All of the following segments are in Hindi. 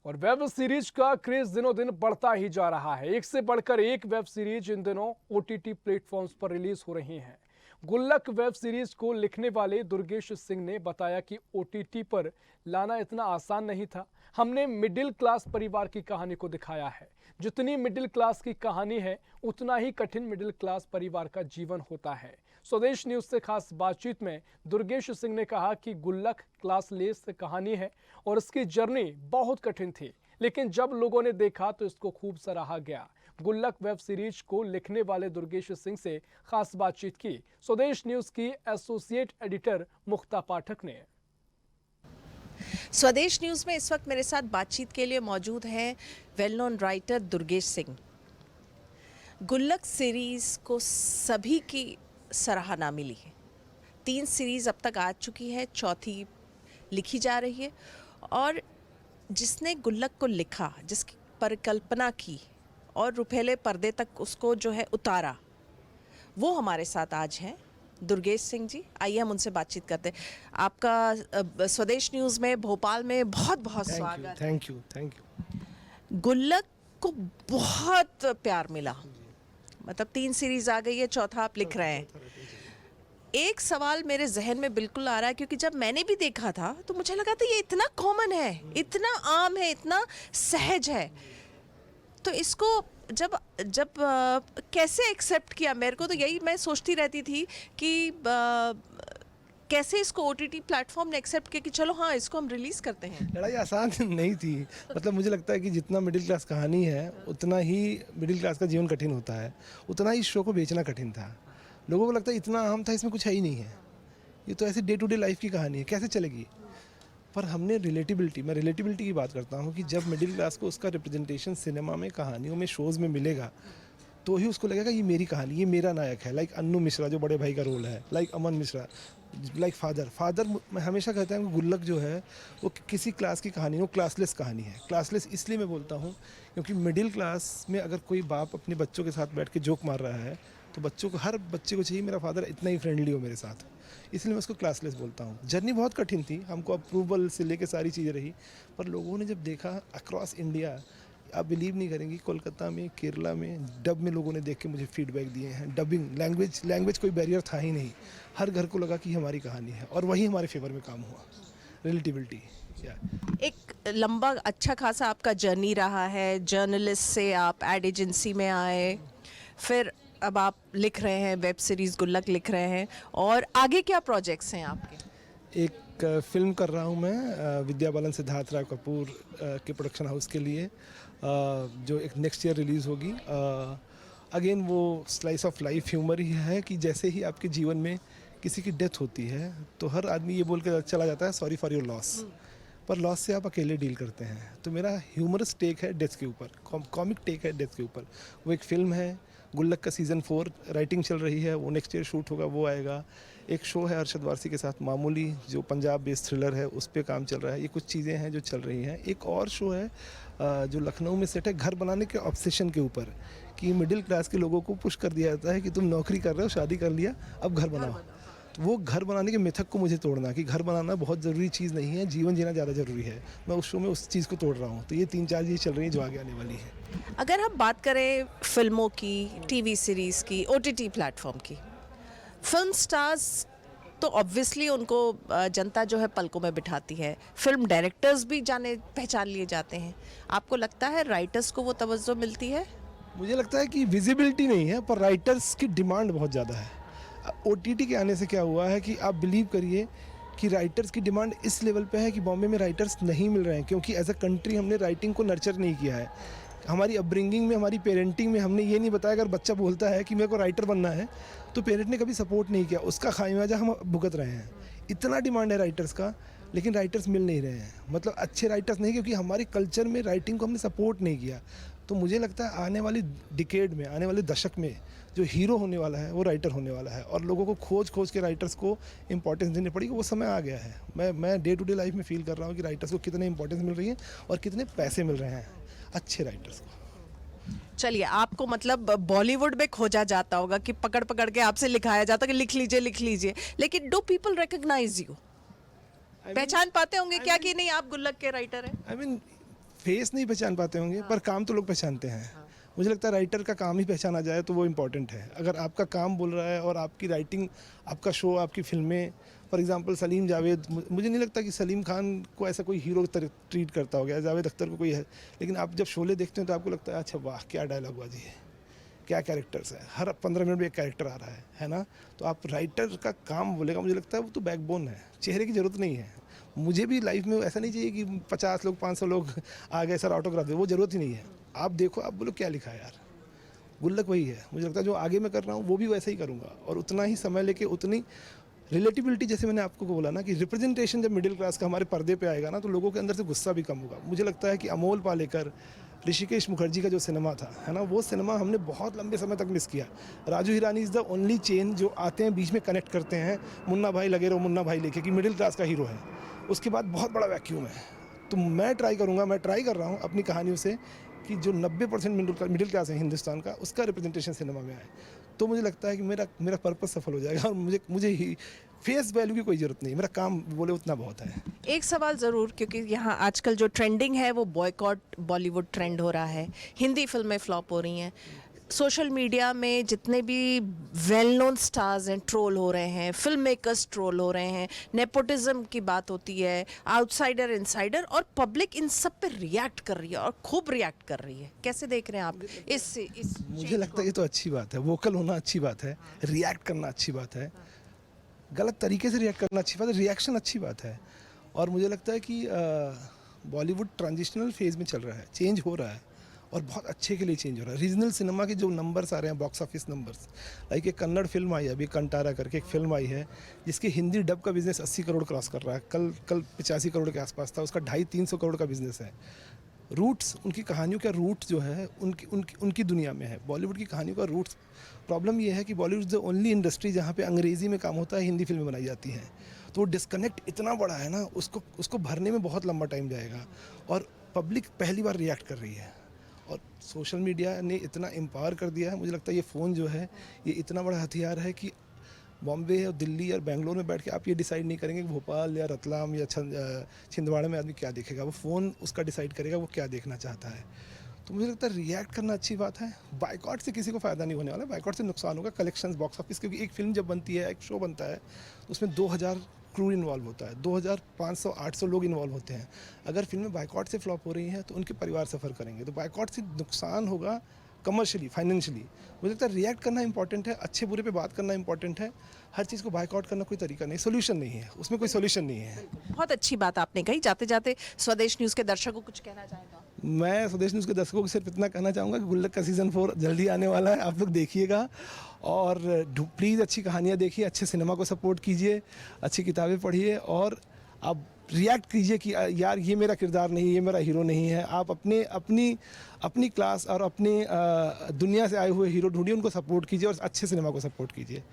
और वेब सीरीज का क्रेज दिनों दिन बढ़ता ही जा रहा है। एक से बढ़कर एक वेब सीरीज इन दिनों ओटीटी प्लेटफॉर्म्स पर रिलीज हो रही हैं। गुल्लक वेब सीरीज को लिखने वाले दुर्गेश सिंह ने बताया कि ओटीटी पर लाना इतना आसान नहीं था। हमने मिडिल क्लास परिवार की कहानी को दिखाया है। जितनी मिडिल क्लास की कहानी है उतना ही कठिन मिडिल क्लास परिवार का जीवन होता है। स्वदेश न्यूज से खास बातचीत में दुर्गेश सिंह ने कहा कि गुल्लक क्लासलेस कहानी है और इसकी जर्नी बहुत कठिन थी, लेकिन जब लोगों ने देखा तो इसको खूब सराहा गया। गुल्लक वेब सीरीज को लिखने वाले दुर्गेश सिंह से खास बातचीत की स्वदेश न्यूज की एसोसिएट एडिटर मुक्ता पाठक ने। स्वदेश न्यूज में इस वक्त मेरे साथ बातचीत के लिए मौजूद हैं well known writer Durgesh Singh. गुल्लक सीरीज को सभी की सराहना मिली है। 3 सीरीज अब तक आ चुकी है, चौथी लिखी जा रही है और जिसने गुल्लक को लिखा, जिसकी परिकल्पना की और रुपहले पर्दे तक उसको जो है उतारा, वो हमारे साथ आज हैं दुर्गेश सिंह जी। आइए हम उनसे बातचीत करते हैं। आपका स्वदेश न्यूज़ में भोपाल में बहुत बहुत स्वागत। Thank you. गुल्लक को बहुत प्यार मिला, मतलब 3 सीरीज आ गई है, चौथा आप लिख रहे हैं। एक सवाल मेरे जहन में बिल्कुल आ रहा है, क्योंकि जब मैंने भी देखा था तो मुझे लगा था ये इतना कॉमन है, इतना आम है, इतना सहज है, तो इसको जब कैसे एक्सेप्ट किया? मेरे को तो यही मैं सोचती रहती थी कि कैसे इसको ओटीटी प्लेटफॉर्म ने एक्सेप्ट किया कि चलो हाँ इसको हम रिलीज़ करते हैं। लड़ाई आसान नहीं थी। मतलब मुझे लगता है कि जितना मिडिल क्लास कहानी है उतना ही मिडिल क्लास का जीवन कठिन होता है, उतना ही इस शो को बेचना कठिन था। लोगों को लगता है इतना आम था, इसमें कुछ है ही नहीं है, ये तो ऐसे डे टू डे लाइफ की कहानी है, कैसे चलेगी। पर हमने मैं रिलेटिबिलिटी की बात करता हूँ कि जब मिडिल क्लास को उसका रिप्रेजेंटेशन सिनेमा में, कहानियों में, शोज़ में मिलेगा तो ही उसको लगेगा ये मेरी कहानी, ये मेरा नायक है। लाइक अन्नू मिश्रा जो बड़े भाई का रोल है, लाइक अमन मिश्रा, लाइक फादर। मैं हमेशा कहता हूँ कि गुल्लक जो है वो किसी क्लास की कहानी, वो क्लासलेस कहानी है। क्लासलेस इसलिए मैं बोलता हूँ क्योंकि मिडिल क्लास में अगर कोई बाप अपने बच्चों के साथ बैठ के जोक मार रहा है तो बच्चों को, हर बच्चे को चाहिए मेरा फादर इतना ही फ्रेंडली हो मेरे साथ, इसलिए मैं उसको क्लासलेस बोलता हूँ। जर्नी बहुत कठिन थी, हमको अप्रूवल से लेके सारी चीज़ें रही, पर लोगों ने जब देखा अक्रॉस इंडिया, आप बिलीव नहीं करेंगी, कोलकाता में, केरला में डब में लोगों ने देख के मुझे फीडबैक दिए हैं। डबिंग लैंग्वेज कोई बैरियर था ही नहीं, हर घर को लगा कि हमारी कहानी है और वही हमारे फेवर में काम हुआ। रिलेटिबिलिटी एक लंबा अच्छा खासा आपका जर्नी रहा है। जर्नलिस्ट से आप एड एजेंसी में आए, फिर अब आप लिख रहे हैं वेब सीरीज़ गुल्लक लिख रहे हैं, और आगे क्या प्रोजेक्ट्स हैं आपके? एक फिल्म कर रहा हूँ मैं विद्या बालन सिद्धार्थ राव कपूर के प्रोडक्शन हाउस के लिए, जो एक नेक्स्ट ईयर रिलीज़ होगी। अगेन वो स्लाइस ऑफ लाइफ ह्यूमर ही है कि जैसे ही आपके जीवन में किसी की डेथ होती है तो हर आदमी ये बोल के चला जाता है सॉरी फॉर योर लॉस, पर लॉस से आप अकेले डील करते हैं। तो मेरा ह्यूमरस टेक है डेथ के ऊपर, कॉमिक टेक है डेथ के ऊपर। वो एक फ़िल्म है गुल्लक का सीज़न 4 राइटिंग चल रही है, वो नेक्स्ट ईयर शूट होगा, वो आएगा। एक शो है अरशद वारसी के साथ मामूली, जो पंजाब बेस्ड थ्रिलर है, उस पर काम चल रहा है। ये कुछ चीज़ें हैं जो चल रही हैं। एक और शो है जो लखनऊ में सेट है, घर बनाने के ऑब्सेशन के ऊपर, कि मिडिल क्लास के लोगों को पुश कर दिया जाता है कि तुम नौकरी कर रहे हो, शादी कर लिया, अब घर बनाओ। तो वो घर बनाने के मिथक को मुझे तोड़ना, कि घर बनाना बहुत ज़रूरी चीज़ नहीं है, जीवन जीना ज़्यादा ज़रूरी है। मैं उस शो में उस चीज़ को तोड़ रहा हूँ। तो ये 3-4 चीज़ चल रही हैं जो आगे आने वाली है। अगर हम बात करें फिल्मों की, टीवी सीरीज़ की, ओटीटी प्लेटफॉर्म की, फिल्म स्टार्स तो ऑब्वियसली उनको जनता जो है पलकों में बिठाती है। फिल्म डायरेक्टर्स भी जाने पहचान लिए जाते हैं। आपको लगता है राइटर्स को वो तवज्जो मिलती है? मुझे लगता है कि विजिबिलिटी नहीं है, पर राइटर्स की डिमांड बहुत ज़्यादा है। ओटीटी के आने से क्या हुआ है कि आप बिलीव करिए कि राइटर्स की डिमांड इस लेवल पे है कि बॉम्बे में राइटर्स नहीं मिल रहे हैं, क्योंकि एज अ कंट्री हमने राइटिंग को नर्चर नहीं किया है। हमारी अपब्रिंगिंग में, हमारी पेरेंटिंग में हमने ये नहीं बताया अगर बच्चा बोलता है कि मेरे को राइटर बनना है, तो पेरेंट ने कभी सपोर्ट नहीं किया। उसका खामियाजा हम भुगत रहे हैं। इतना डिमांड है राइटर्स का, लेकिन राइटर्स मिल नहीं रहे हैं। मतलब अच्छे राइटर्स नहीं, क्योंकि हमारे कल्चर में राइटिंग को हमने सपोर्ट नहीं किया। तो मुझे लगता है आने वाली डिकेड में, आने वाले दशक में जो हीरो होने वाला है वो राइटर होने वाला है, और लोगों को खोज के राइटर्स को इंपॉर्टेंस देनी पड़ेगी। वो समय आ गया है। मैं डे टू डे लाइफ में फील कर रहा हूँ कि राइटर्स को कितने इंपॉर्टेंस मिल रही है और कितने पैसे मिल रहे हैं अच्छे राइटर्स को। चलिए, आपको मतलब बॉलीवुड में खोजा जाता होगा कि पकड़ पकड़ के आपसे लिखाया जाता कि लिख लीजिए, लेकिन डू पीपल रिकॉग्नाइज यू? पहचान पाते होंगे क्या कि नहीं आप गुल्लक के राइटर हैं? आई मीन फेस नहीं पहचान पाते होंगे पर काम तो लोग पहचानते हैं। मुझे लगता है राइटर का काम ही पहचाना जाए तो वो इम्पोर्टेंट है। अगर आपका काम बोल रहा है और आपकी राइटिंग, आपका शो, आपकी फिल्में, फॉर एग्जांपल सलीम जावेद, मुझे नहीं लगता कि सलीम खान को ऐसा कोई हीरो की तरह ट्रीट करता होगा, जावेद अख्तर को कोई है, लेकिन आप जब शोले देखते हैं तो आपको लगता है अच्छा वाह क्या डायलॉग बाजी है, क्या कैरेक्टर्स है, हर 15 मिनट में एक कैरेक्टर आ रहा है ना। तो आप राइटर का काम बोलेगा, मुझे लगता है वो तो बैकबोन है, चेहरे की ज़रूरत नहीं है। मुझे भी लाइफ में ऐसा नहीं चाहिए कि 50 लोग 500 लोग आ गए सर ऑटोग्राफ दे, वो ज़रूरत ही नहीं है। आप देखो, आप बोलो क्या लिखा है यार, गुल्लक वही है। मुझे लगता है जो आगे मैं कर रहा हूँ वो भी वैसे ही करूँगा और उतना ही समय लेके उतनी रिलेटिबिलिटी, जैसे मैंने आपको बोला ना कि रिप्रेजेंटेशन जब मिडिल क्लास का हमारे पर्दे पे आएगा ना तो लोगों के अंदर से गुस्सा भी कम होगा। मुझे लगता है कि अमोल पालेकर, ऋषिकेश मुखर्जी का जो सिनेमा था है ना, वो सिनेमा हमने बहुत लंबे समय तक मिस किया। Raju Hirani is the only chain जो आते हैं बीच में कनेक्ट करते हैं, मुन्ना भाई लगे रहो मुन्ना भाई लेके, कि मिडिल क्लास का हीरो है। उसके बाद बहुत बड़ा वैक्यूम है। तो मैं ट्राई कर रहा हूँ अपनी कहानियों से कि जो 90% मिडिल क्लास है हिंदुस्तान का, उसका रिप्रेजेंटेशन सिनेमा में आए। तो मुझे लगता है कि मेरा पर्पस सफल हो जाएगा और मुझे ही फेस वैल्यू की कोई ज़रूरत नहीं, मेरा काम बोले उतना बहुत है। एक सवाल ज़रूर, क्योंकि यहाँ आजकल जो ट्रेंडिंग है वो बॉयकॉट बॉलीवुड ट्रेंड हो रहा है, हिंदी फिल्में फ्लॉप हो रही हैं, सोशल मीडिया में जितने भी वेल नोन स्टार्स हैं ट्रोल हो रहे हैं, फिल्म मेकर्स ट्रोल हो रहे हैं, नेपोटिज्म की बात होती है, आउटसाइडर इनसाइडर, और पब्लिक इन सब पे रिएक्ट कर रही है और खूब रिएक्ट कर रही है। कैसे देख रहे हैं आप इस मुझे लगता है ये तो अच्छी बात है, वोकल होना अच्छी बात है, रिएक्ट करना अच्छी बात है, गलत तरीके से रिएक्ट करना अच्छी बात है, रिएक्शन अच्छी बात है। और मुझे लगता है कि बॉलीवुड ट्रांजिशनल फेज़ में चल रहा है, चेंज हो रहा है और बहुत अच्छे के लिए चेंज हो रहा है। रीजनल सिनेमा के जो नंबर्स आ रहे हैं, बॉक्स ऑफिस नंबर्स, लाइक एक कन्नड़ फिल्म आई है अभी, कंटारा करके एक फिल्म आई है जिसके हिंदी डब का बिज़नेस 80 करोड़ क्रॉस कर रहा है। कल 85 करोड़ के आसपास था, उसका 250-300 करोड़ का बिज़नेस है। रूट्स, उनकी कहानियों का रूट जो है उनकी दुनिया में है। बॉलीवुड की कहानियों का रूट्स, प्रॉब्लम ये है कि बॉलीवुड द ओनली इंडस्ट्री जहाँ पे अंग्रेज़ी में काम होता है, हिंदी फिल्में बनाई जाती हैं। तो वो डिस्कनेक्ट इतना बड़ा है ना, उसको भरने में बहुत लंबा टाइम जाएगा और पब्लिक पहली बार रिएक्ट कर रही है। और सोशल मीडिया ने इतना एम्पावर कर दिया है, मुझे लगता है ये फ़ोन जो है ये इतना बड़ा हथियार है कि बॉम्बे और दिल्ली और बेंगलोर में बैठ के आप ये डिसाइड नहीं करेंगे कि भोपाल या रतलाम या छिंदवाड़ा में आदमी क्या देखेगा, वो फ़ोन उसका डिसाइड करेगा वो क्या देखना चाहता है। तो मुझे लगता है रिएक्ट करना अच्छी बात है। बाइकआउट से किसी को फ़ायदा नहीं होने वाला, बाइकआउट से नुकसान होगा कलेक्शंस, बॉक्स ऑफिस, क्योंकि एक फिल्म जब बनती है, एक शो बनता है तो उसमें 2000 क्रू इन्वॉल्व होता है, 2500-800 लोग इन्वॉल्व होते हैं। अगर फिल्में बाइकआउट से फ्लॉप हो रही हैं तो उनके परिवार सफ़र करेंगे। तो बाइकआउट से नुकसान होगा कमर्शियली, फाइनेंशियली। मुझे लगता है रिएक्ट करना इंपॉर्टेंट है, अच्छे बुरे पे बात करना इंपॉर्टेंट है। हर चीज़ को बाइकआउट करना कोई तरीका नहीं, सोल्यूशन नहीं है, उसमें कोई सोल्यूशन नहीं है। बहुत अच्छी बात आपने कही। जाते जाते स्वदेश न्यूज़ के दर्शकों को कुछ कहना चाहेगा? मैं स्वदेश न्यूज़ के दर्शकों को सिर्फ इतना कहना चाहूँगा कि गुल्लक का सीज़न 4 जल्दी आने वाला है, आप लोग देखिएगा और प्लीज़ अच्छी कहानियाँ देखिए, अच्छे सिनेमा को सपोर्ट कीजिए, अच्छी किताबें पढ़िए और आप रिएक्ट कीजिए कि यार ये मेरा किरदार नहीं, ये मेरा हीरो नहीं है। आप अपनी क्लास और अपनी दुनिया से आए हुए हीरो ढूंढिए, उनको सपोर्ट कीजिए और अच्छे सिनेमा को सपोर्ट कीजिए।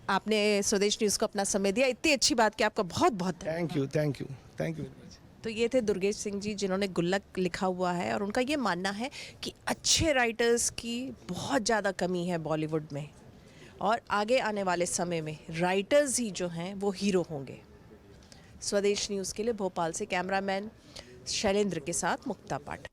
आपने स्वदेश न्यूज़ को अपना समय दिया, इतनी अच्छी बात कि आपका बहुत बहुत धन्यवाद। Thank you very much. तो ये थे दुर्गेश सिंह जी, जिन्होंने गुल्लक लिखा हुआ है और उनका ये मानना है कि अच्छे राइटर्स की बहुत ज़्यादा कमी है बॉलीवुड में और आगे आने वाले समय में राइटर्स ही जो हैं वो हीरो होंगे। स्वदेश न्यूज़ के लिए भोपाल से कैमरामैन शैलेंद्र के साथ मुक्ता पाठक।